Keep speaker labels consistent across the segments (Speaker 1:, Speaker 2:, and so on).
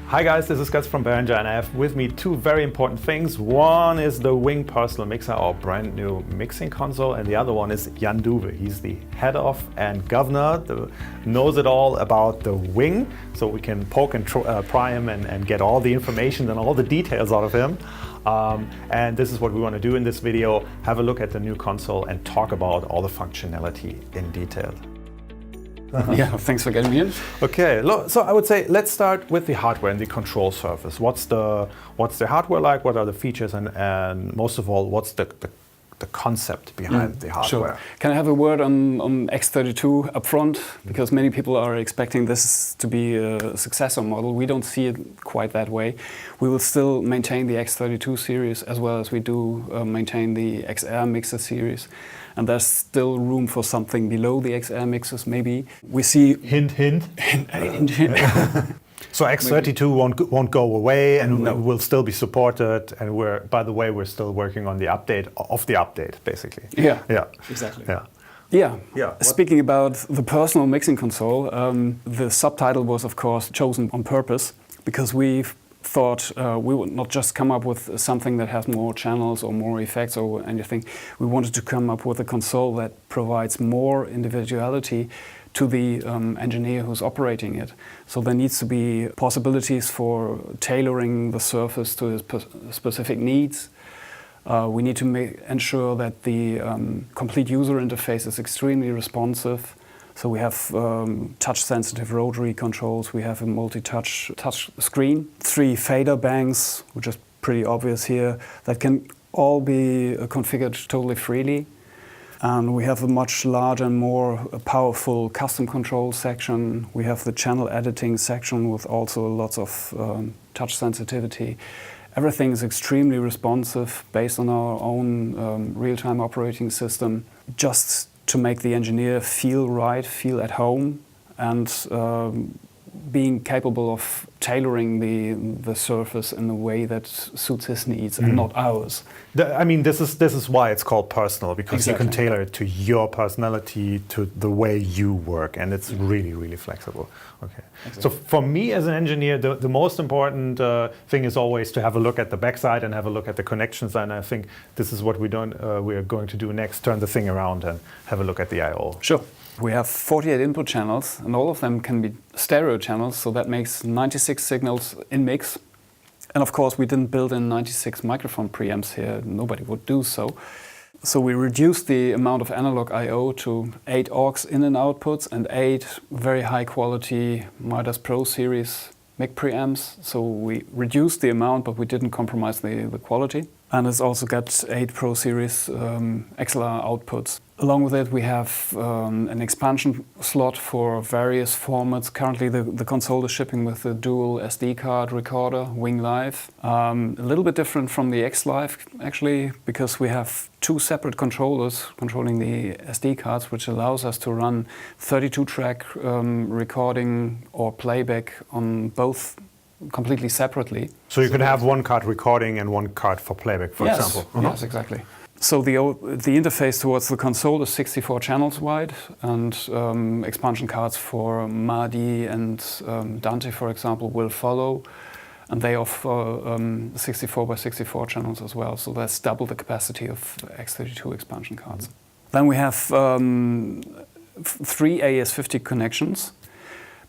Speaker 1: Hi guys, this is Gus from Behringer and I have with me two very important things. One is the Wing Personal Mixer, our brand new mixing console, and the other one is Jan Duwe. He's the head of and governor, knows it all about the Wing, so we can poke and pry him and get all the information and all the details out of him. And this is what we want to do in this video, have a look at the new console and talk about all the functionality in detail.
Speaker 2: Yeah, thanks for getting me in.
Speaker 1: Okay, so I would say let's start with the hardware and the control surface. What's the hardware like? What are the features? And most of all, what's the concept behind the hardware?
Speaker 2: Sure. Can I have a word on X32 up front? Because many people are expecting this to be a successor model. We don't see it quite that way. We will still maintain the X32 series as well as we do maintain the XR mixer series. And there's still room for something below the XR mixers, maybe. We see...
Speaker 1: Hint, hint.
Speaker 2: Hint, hint.
Speaker 1: So X32 won't go away and will still be supported. And by the way, we're still working on the update of the update, basically.
Speaker 2: Yeah,
Speaker 1: yeah.
Speaker 2: Exactly.
Speaker 1: Yeah.
Speaker 2: Yeah. Speaking about the personal mixing console, the subtitle was, of course, chosen on purpose because we've thought we would not just come up with something that has more channels or more effects or anything. We wanted to come up with a console that provides more individuality to the engineer who's operating it. So there needs to be possibilities for tailoring the surface to his specific needs. We need to ensure that the complete user interface is extremely responsive. So we have touch-sensitive rotary controls, we have a multi-touch screen, 3 fader banks, which is pretty obvious here, that can all be configured totally freely. And we have a much larger and more powerful custom control section. We have the channel editing section with also lots of touch sensitivity. Everything is extremely responsive based on our own real-time operating system, just to make the engineer feel right, feel at home, and being capable of tailoring the surface in a way that suits his needs and not ours.
Speaker 1: I mean, this is why it's called personal, because you can tailor it to your personality, to the way you work, and it's really, really flexible. Okay. Exactly. So for me as an engineer, the most important thing is always to have a look at the backside and have a look at the connections, and I think this is what we are going to do next, turn the thing around and have a look at the I/O.
Speaker 2: Sure. We have 48 input channels, and all of them can be stereo channels, so that makes 96 signals in mix. And of course, we didn't build in 96 microphone preamps here, nobody would do so. So we reduced the amount of analog I/O to 8 aux in and outputs and 8 very high quality Midas Pro series mic preamps. So we reduced the amount, but we didn't compromise the quality. And it's also got 8 Pro Series XLR outputs. Along with it, we have an expansion slot for various formats. Currently, the console is shipping with a dual SD card recorder, Wing Live. A little bit different from the X Live, actually, because we have 2 separate controllers controlling the SD cards, which allows us to run 32-track recording or playback on both completely separately.
Speaker 1: So you can have one card recording and one card for playback, for example.
Speaker 2: Yes, exactly. So the interface towards the console is 64 channels wide, and expansion cards for Madi and Dante, for example, will follow. And they offer 64 by 64 channels as well, so that's double the capacity of X32 expansion cards. Then we have 3 AS50 connections,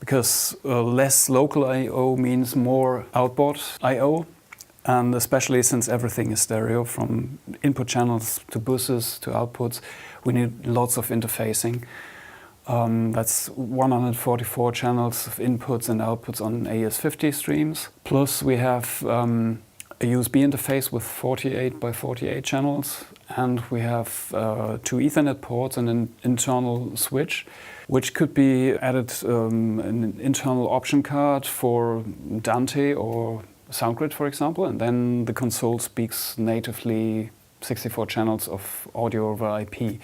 Speaker 2: because less local I/O means more outboard I/O. And especially since everything is stereo, from input channels to buses to outputs, we need lots of interfacing. That's 144 channels of inputs and outputs on AS50 streams. Plus we have a USB interface with 48 by 48 channels. And we have 2 Ethernet ports and an internal switch, which could be added an internal option card for Dante or SoundGrid, for example, and then the console speaks natively 64 channels of audio over IP.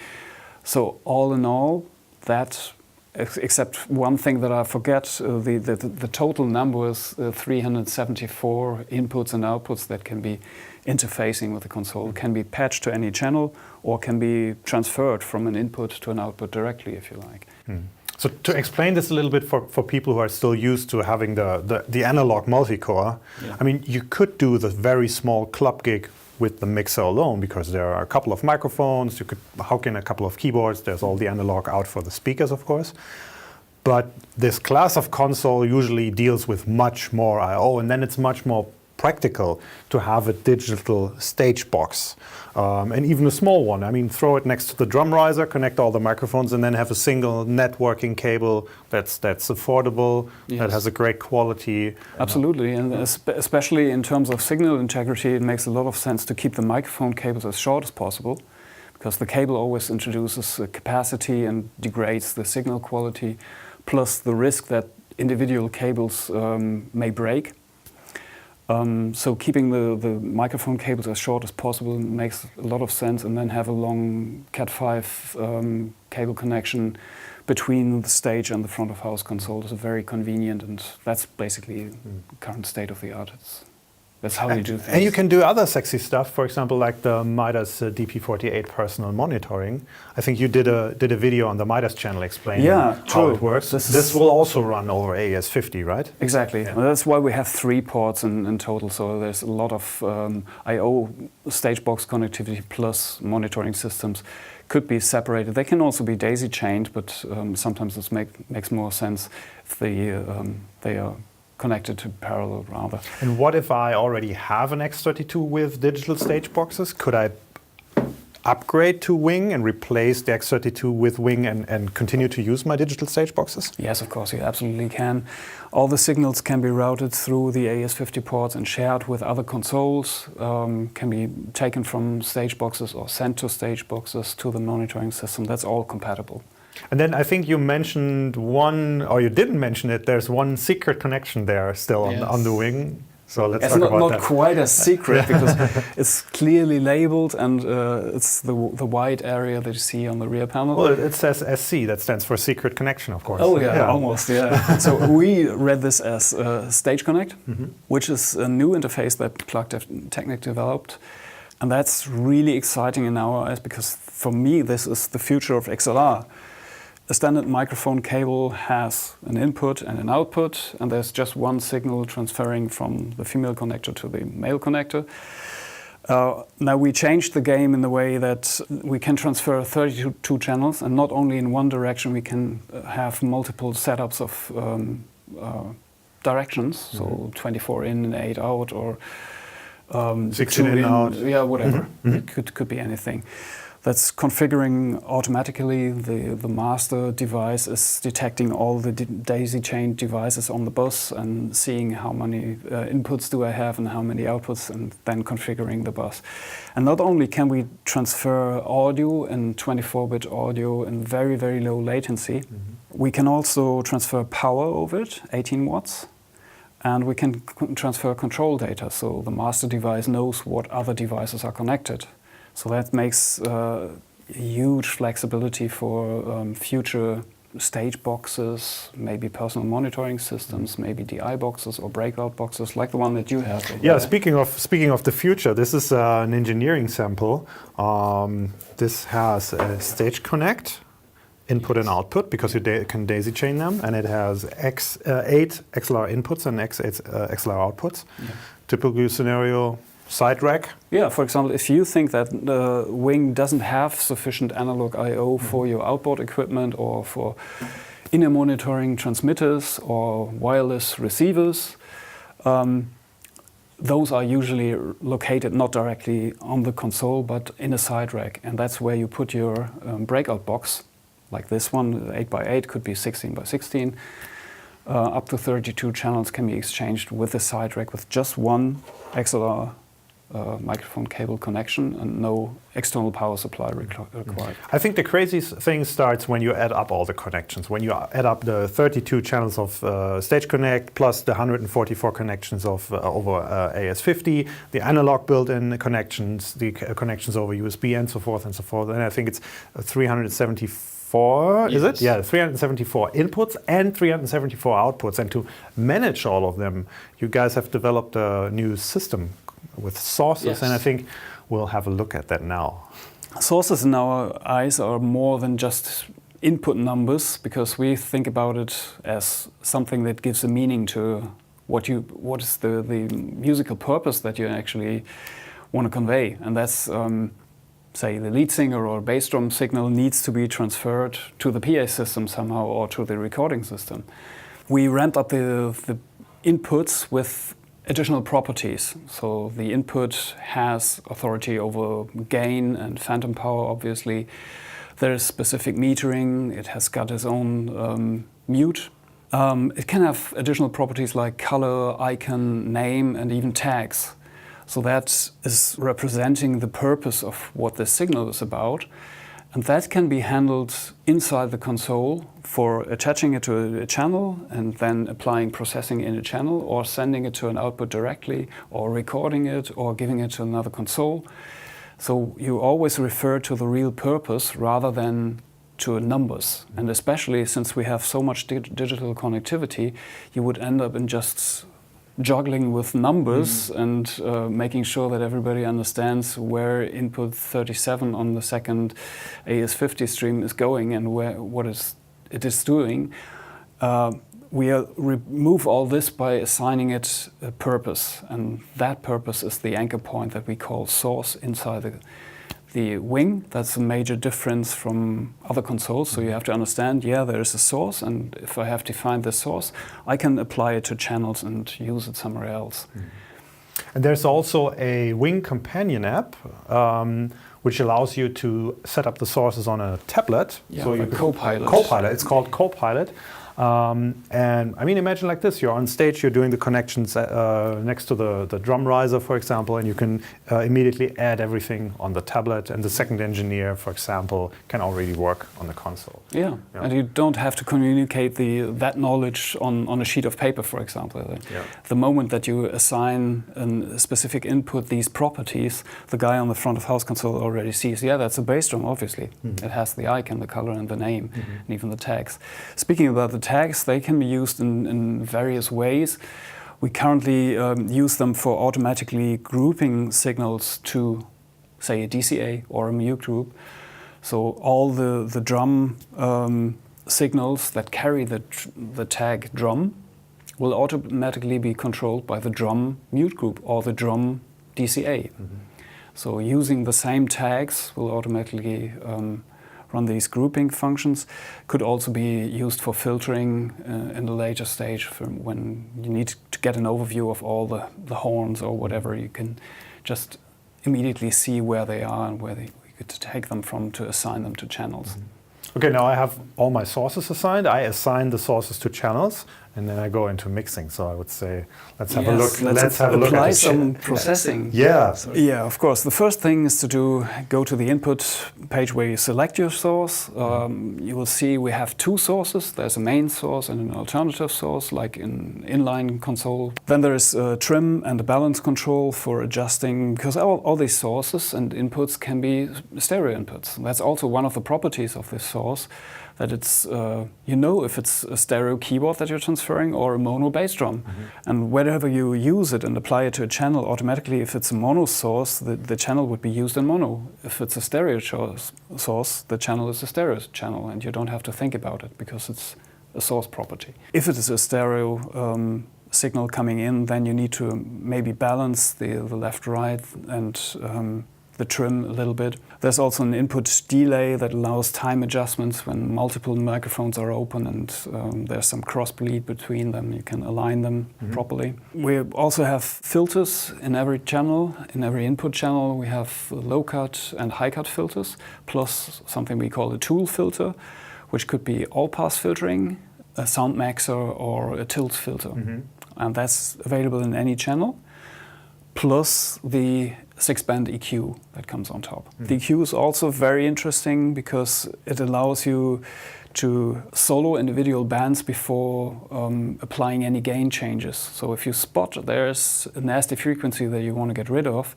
Speaker 2: So all in all, that, except one thing that I forget, the total number is 374 inputs and outputs that can be interfacing with the console. Can be patched to any channel or can be transferred from an input to an output directly, if you like.
Speaker 1: So to explain this a little bit for people who are still used to having the analog multi-core, I mean, you could do the very small club gig with the mixer alone, because there are a couple of microphones, you could hook in a couple of keyboards, there's all the analog out for the speakers, of course. But this class of console usually deals with much more I/O, and then it's much more practical to have a digital stage box, and even a small one. I mean, throw it next to the drum riser, connect all the microphones, and then have a single networking cable that's affordable, that has a great quality.
Speaker 2: Absolutely, and especially in terms of signal integrity, it makes a lot of sense to keep the microphone cables as short as possible, because the cable always introduces capacity and degrades the signal quality, plus the risk that individual cables may break. So keeping the microphone cables as short as possible makes a lot of sense, and then have a long Cat5 cable connection between the stage and the front of house console is very convenient, and that's basically current state of the art. That's how you do things.
Speaker 1: And you can do other sexy stuff, for example, like the Midas DP48 personal monitoring. I think you did a video on the Midas channel explaining how it works. This will also run over AES-50, right?
Speaker 2: Exactly. Yeah. Well, that's why we have 3 ports in total. So there's a lot of I/O stage box connectivity plus monitoring systems could be separated. They can also be daisy chained, but sometimes this makes more sense if they are connected to parallel rather.
Speaker 1: And what if I already have an X32 with digital stage boxes? Could I upgrade to Wing and replace the X32 with Wing and continue to use my digital stage boxes?
Speaker 2: Yes, of course, you absolutely can. All the signals can be routed through the AES-50 ports and shared with other consoles, can be taken from stage boxes or sent to stage boxes to the monitoring system. That's all compatible.
Speaker 1: And then I think you mentioned one, or you didn't mention it, there's one secret connection there still on the Wing. So let's talk about that.
Speaker 2: It's not quite a secret, because it's clearly labeled, and it's the white area that you see on the rear panel.
Speaker 1: Well, it says SC, that stands for secret connection, of course.
Speaker 2: Oh yeah, almost, yeah. So we read this as Stage Connect, which is a new interface that Clark Technic developed. And that's really exciting in our eyes, because for me this is the future of XLR. A standard microphone cable has an input and an output, and there's just one signal transferring from the female connector to the male connector. Now we changed the game in the way that we can transfer 32 channels, and not only in one direction, we can have multiple setups of directions, so 24 in and 8 out, or
Speaker 1: 16 in, out.
Speaker 2: Yeah, whatever. It could be anything. That's configuring automatically. The master device is detecting all the daisy-chained devices on the bus and seeing how many inputs do I have and how many outputs, and then configuring the bus. And not only can we transfer audio and 24-bit audio in very, very low latency, we can also transfer power over it, 18 watts. And we can transfer control data, so the master device knows what other devices are connected. So that makes huge flexibility for future stage boxes, maybe personal monitoring systems, maybe DI boxes or breakout boxes, like the one that you have.
Speaker 1: Yeah, speaking of the future, this is an engineering sample. This has a Stage Connect, input and output, because you can daisy chain them, and it has 8 XLR inputs and 8 XLR outputs. Yeah. Typical scenario, side rack.
Speaker 2: Yeah, for example, if you think that the Wing doesn't have sufficient analog I/O for your outboard equipment, or for in-ear monitoring transmitters or wireless receivers, those are usually located not directly on the console, but in a side rack, and that's where you put your breakout box, like this one, 8x8, could be 16x16. Up to 32 channels can be exchanged with a side rack with just one XLR microphone cable connection and no external power supply required.
Speaker 1: I think the crazy thing starts when you add up all the connections. When you add up the 32 channels of Stage Connect plus the 144 connections of over AES-50, the analog built-in connections, the connections over USB and so forth and so forth. And I think it's 374, is it? Yeah, 374 inputs and 374 outputs. And to manage all of them, you guys have developed a new system with sources, and I think we'll have a look at that now.
Speaker 2: Sources in our eyes are more than just input numbers, because we think about it as something that gives a meaning to what is the musical purpose that you actually want to convey. And that's, say, the lead singer or bass drum signal needs to be transferred to the PA system somehow or to the recording system. We ramp up the inputs with additional properties. So the input has authority over gain and phantom power, obviously. There is specific metering. It has got its own mute. It can have additional properties like color, icon, name, and even tags. So that is representing the purpose of what the signal is about. And that can be handled inside the console for attaching it to a channel and then applying processing in a channel, or sending it to an output directly, or recording it, or giving it to another console. So you always refer to the real purpose rather than to numbers. And especially since we have so much digital connectivity, you would end up in just juggling with numbers and making sure that everybody understands where input 37 on the second AS50 stream is going and what it is doing. We remove all this by assigning it a purpose, and that purpose is the anchor point that we call source inside the wing. That's a major difference from other consoles. So you have to understand, there is a source, and if I have defined the source, I can apply it to channels and use it somewhere else.
Speaker 1: And there's also a Wing companion app, which allows you to set up the sources on a tablet.
Speaker 2: So you Copilot.
Speaker 1: Copilot. It's called Copilot. And I mean, imagine like this: you're on stage, you're doing the connections next to the drum riser, for example, and you can immediately add everything on the tablet, and the second engineer, for example, can already work on the console.
Speaker 2: Yeah. And you don't have to communicate that knowledge on a sheet of paper, for example. The moment that you assign a specific input, these properties, the guy on the front of house console already sees, that's a bass drum, obviously. It has the icon, the color, and the name, and even the tags. Speaking about the tags, they can be used in various ways. We currently use them for automatically grouping signals to, say, a DCA or a mute group. So all the drum signals that carry the tag drum will automatically be controlled by the drum mute group or the drum DCA. So using the same tags will automatically run these grouping functions. Could also be used for filtering in the later stage, when you need to get an overview of all the horns or whatever. You can just immediately see where they are and where you could take them from to assign them to channels.
Speaker 1: Okay, now I have all my sources assigned. I assign the sources to channels, and then I go into mixing. So I would say, let's have a look.
Speaker 2: Let's have a look at some processing.
Speaker 1: Yeah,
Speaker 2: of course. The first thing is to go to the input page where you select your source. You will see we have two sources. There's a main source and an alternative source, like in inline console. Then there is a trim and a balance control for adjusting, because all these sources and inputs can be stereo inputs. That's also one of the properties of this source, that it's, if it's a stereo keyboard that you're transferring or a mono bass drum. And whenever you use it and apply it to a channel, automatically, if it's a mono source, the channel would be used in mono. If it's a stereo source, the channel is a stereo channel, and you don't have to think about it because it's a source property. If it is a stereo signal coming in, then you need to maybe balance the left-right and the trim a little bit. There's also an input delay that allows time adjustments when multiple microphones are open and there's some cross-bleed between them. You can align them properly. We also have filters in every channel. In every input channel we have low-cut and high-cut filters, plus something we call a tool filter, which could be all-pass filtering, a sound mixer, or a tilt filter. And that's available in any channel, plus the 6-band EQ that comes on top. The EQ is also very interesting because it allows you to solo individual bands before applying any gain changes. So if you spot there's a nasty frequency that you want to get rid of,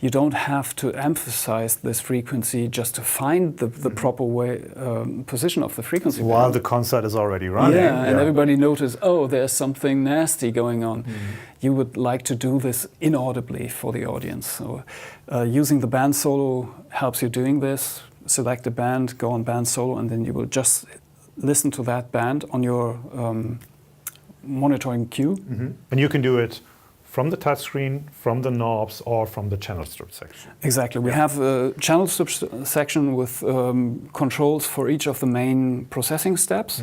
Speaker 2: you don't have to emphasize this frequency just to find the proper position of the frequency.
Speaker 1: While the concert is already running.
Speaker 2: And everybody notices, there's something nasty going on. You would like to do this inaudibly for the audience. So using the band solo helps you doing this. select a band, go on band solo, and then you will just listen to that band on your monitoring queue.
Speaker 1: And you can do it from the touchscreen, from the knobs, or from the channel strip section.
Speaker 2: Exactly. We have a channel strip section with controls for each of the main processing steps.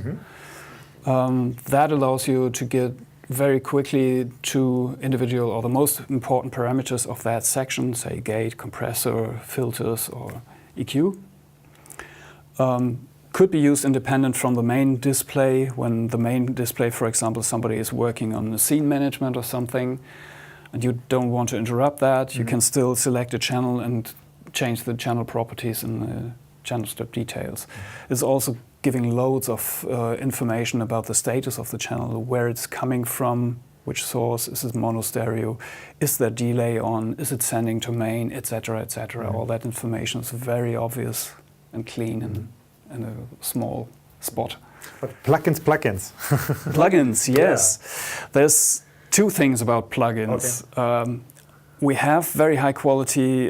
Speaker 2: That allows you to get very quickly to individual or the most important parameters of that section, say gate, compressor, filters, or EQ. Could be used independent from the main display. When the main display, for example, somebody is working on the scene management or something, and you don't want to interrupt that, you can still select a channel and change the channel properties in the channel strip details. It's also giving loads of information about the status of the channel, where it's coming from, which source, is it mono stereo, is there delay on, is it sending to main, etc., etc. All that information is very obvious and clean in a small spot.
Speaker 1: But plugins.
Speaker 2: Plugins, yes. There's two things about plugins. Okay. We have very high quality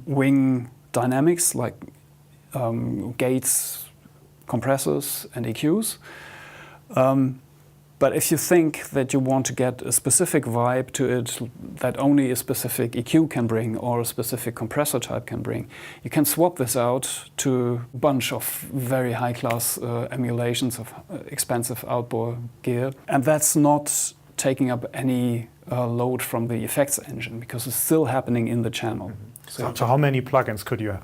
Speaker 2: wing dynamics, like gates, compressors, and EQs. But if you think that you want to get a specific vibe to it that only a specific EQ can bring or a specific compressor type can bring, you can swap this out to a bunch of very high-class emulations of expensive outboard gear. And that's not taking up any load from the effects engine, because it's still happening in the channel.
Speaker 1: So how many plugins could you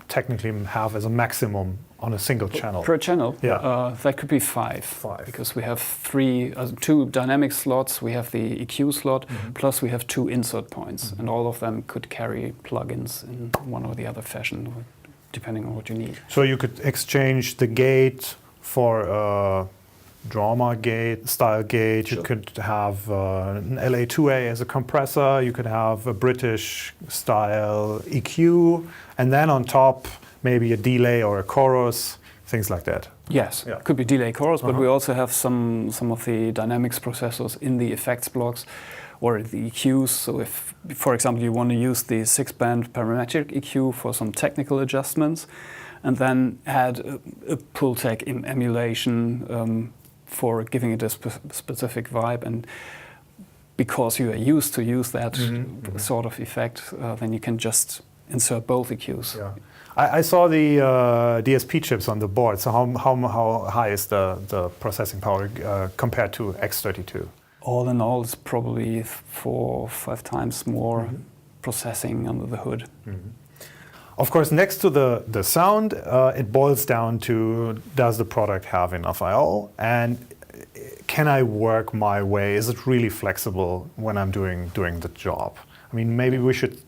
Speaker 1: technically have as a maximum on a single channel?
Speaker 2: Per channel? Yeah. That could be five. Because we have two dynamic slots, we have the EQ slot, plus we have two insert points, and all of them could carry plugins in one or the other fashion, depending on what you need.
Speaker 1: So you could exchange the gate for drama gate, style gate. Sure. You could have an LA2A as a compressor. You could have a British style EQ, and then on top maybe a delay or a chorus, things like that.
Speaker 2: Yes, could be delay chorus, but we also have some of the dynamics processors in the effects blocks or the EQs. So if, for example, you want to use the 6-band parametric EQ for some technical adjustments, and then add a Pultec in emulation for giving it a specific vibe, and because you are used to use that sort of effect, then you can just insert both EQs.
Speaker 1: Yeah. I saw the DSP chips on the board. So how high is the processing power compared to X32?
Speaker 2: All in all, it's probably 4 or 5 times more processing under the hood.
Speaker 1: Of course, next to the sound, it boils down to, does the product have enough I/O, and can I work my way? Is it really flexible when I'm doing the job? I mean, maybe we should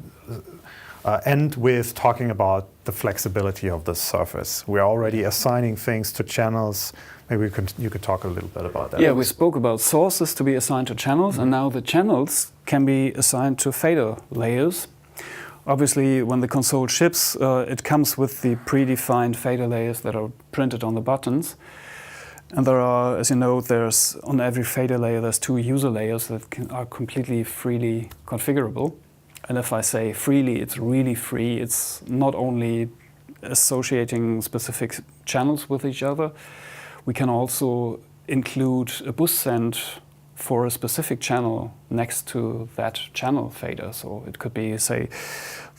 Speaker 1: end with talking about the flexibility of the surface. We're already assigning things to channels. Maybe you could talk a little bit about that.
Speaker 2: Yeah, we spoke about sources to be assigned to channels, and now the channels can be assigned to fader layers. Obviously, when the console ships, it comes with the predefined fader layers that are printed on the buttons. And there are, as you know, there's on every fader layer, there's 2 user layers that are completely freely configurable. And if I say freely, it's really free. It's not only associating specific channels with each other. We can also include a bus send for a specific channel next to that channel fader. So it could be, say,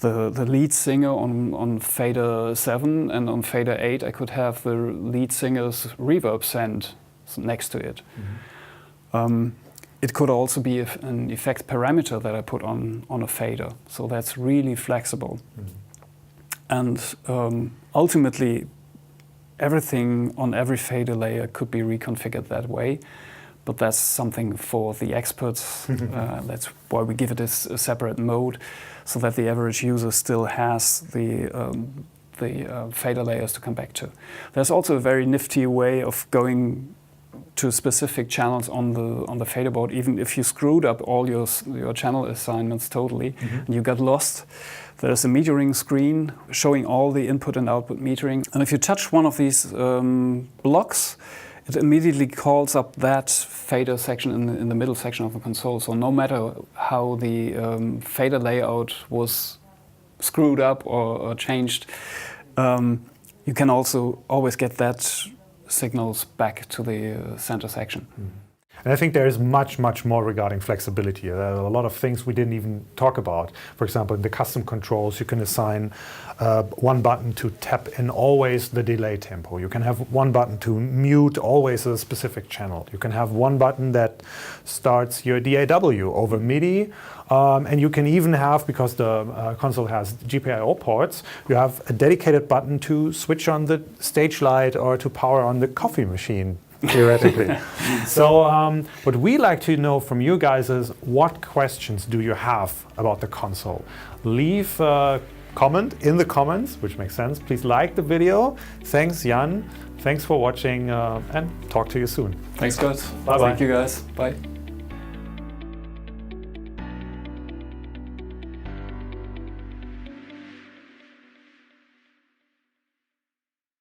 Speaker 2: the lead singer on fader 7, and on fader 8 I could have the lead singer's reverb send next to it. It could also be an effect parameter that I put on a fader. So that's really flexible. And ultimately, everything on every fader layer could be reconfigured that way. But that's something for the experts. That's why we give it a separate mode, so that the average user still has the fader layers to come back to. There's also a very nifty way of going to specific channels on the fader board. Even if you screwed up all your channel assignments totally, and you got lost, there's a metering screen showing all the input and output metering. And if you touch one of these blocks, it immediately calls up that fader section in the middle section of the console. So no matter how the fader layout was screwed up or changed, you can also always get that signals back to the center section.
Speaker 1: And I think there is much, much more regarding flexibility. There are a lot of things we didn't even talk about. For example, in the custom controls, you can assign one button to tap in always the delay tempo. You can have one button to mute always a specific channel. You can have one button that starts your DAW over MIDI. And you can even have, because the console has GPIO ports, you have a dedicated button to switch on the stage light or to power on the coffee machine, theoretically. So what we like to know from you guys is, what questions do you have about the console? Leave a comment in the comments, which makes sense. Please like the video. Thanks, Jan. Thanks for watching, and talk to you soon.
Speaker 2: Thanks, guys.
Speaker 1: Bye-bye.
Speaker 2: Thank you, guys. Bye.